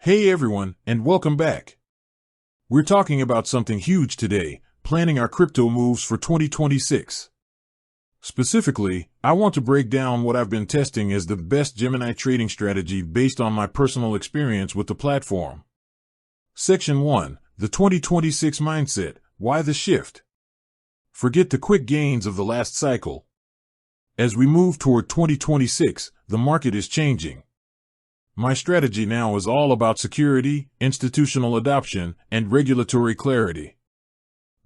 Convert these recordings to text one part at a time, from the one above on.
Hey everyone, and welcome back. We're talking about something huge today, planning our crypto moves for 2026. Specifically, I want to break down what I've been testing as the best Gemini trading strategy based on my personal experience with the platform. Section 1, the 2026 Mindset, Why the Shift? Forget the quick gains of the last cycle. As we move toward 2026, the market is changing. My strategy now is all about security, institutional adoption, and regulatory clarity.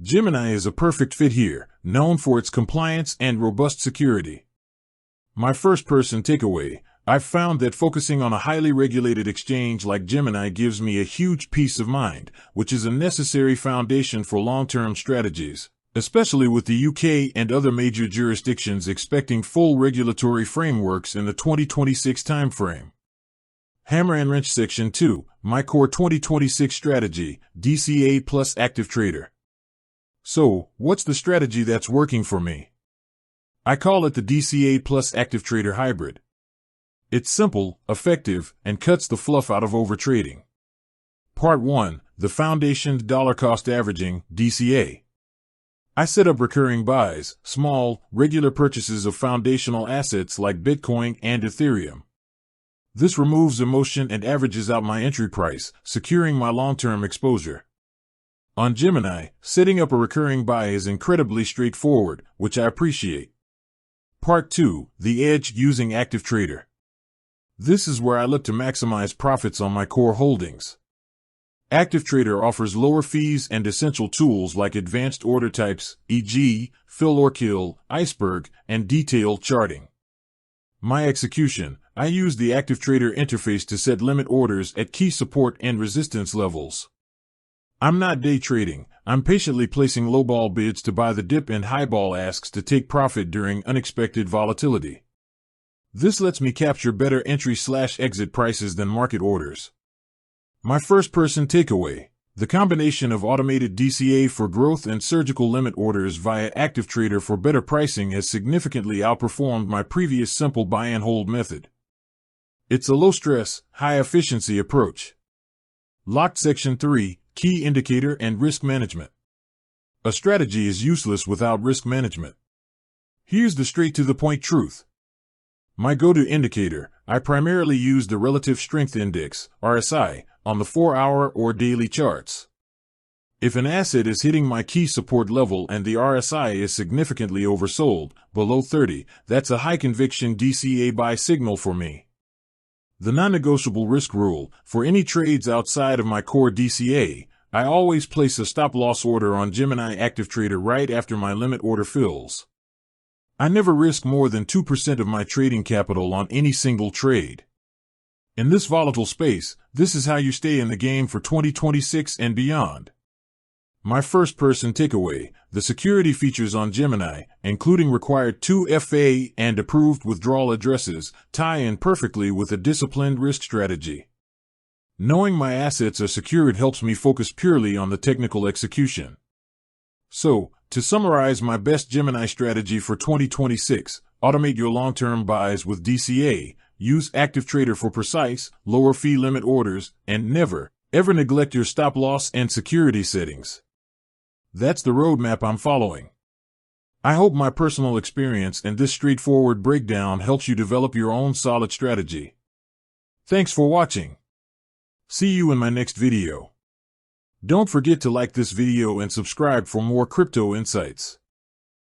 Gemini is a perfect fit here, known for its compliance and robust security. My first-person takeaway: I've found that focusing on a highly regulated exchange like Gemini gives me a huge peace of mind, which is a necessary foundation for long-term strategies, especially with the UK and other major jurisdictions expecting full regulatory frameworks in the 2026 timeframe. Hammer and Wrench Section 2, My Core 2026 Strategy, DCA plus Active Trader. So, what's the strategy that's working for me? I call it the DCA plus Active Trader hybrid. It's simple, effective, and cuts the fluff out of overtrading. Part 1, the Foundation Dollar Cost Averaging, DCA. I set up recurring buys, small, regular purchases of foundational assets like Bitcoin and Ethereum. This removes emotion and averages out my entry price, securing my long-term exposure. On Gemini, setting up a recurring buy is incredibly straightforward, which I appreciate. Part 2, the Edge Using Active Trader. This is where I look to maximize profits on my core holdings. Active Trader offers lower fees and essential tools like advanced order types, e.g., fill or kill, iceberg, and detailed charting. My execution: I use the Active Trader interface to set limit orders at key support and resistance levels. I'm not day trading, I'm patiently placing lowball bids to buy the dip and highball asks to take profit during unexpected volatility. This lets me capture better entry/exit prices than market orders. My first-person takeaway: the combination of automated DCA for growth and surgical limit orders via Active Trader for better pricing has significantly outperformed my previous simple buy and hold method. It's a low-stress, high-efficiency approach. Locked Section 3, Key Indicator and Risk Management. A strategy is useless without risk management. Here's the straight-to-the-point truth. My go-to indicator: I primarily use the Relative Strength Index, RSI, on the 4-hour or daily charts. If an asset is hitting my key support level and the RSI is significantly oversold, below 30, that's a high-conviction DCA buy signal for me. The non-negotiable risk rule: for any trades outside of my core DCA, I always place a stop-loss order on Gemini Active Trader right after my limit order fills. I never risk more than 2% of my trading capital on any single trade. In this volatile space, this is how you stay in the game for 2026 and beyond. My first-person takeaway: the security features on Gemini, including required 2FA and approved withdrawal addresses, tie in perfectly with a disciplined risk strategy. Knowing my assets are secured helps me focus purely on the technical execution. So, to summarize my best Gemini strategy for 2026, automate your long-term buys with DCA, use Active Trader for precise, lower fee limit orders, and never, ever neglect your stop-loss and security settings. That's the roadmap I'm following. I hope my personal experience and this straightforward breakdown helps you develop your own solid strategy. Thanks for watching. See you in my next video. Don't forget to like this video and subscribe for more crypto insights.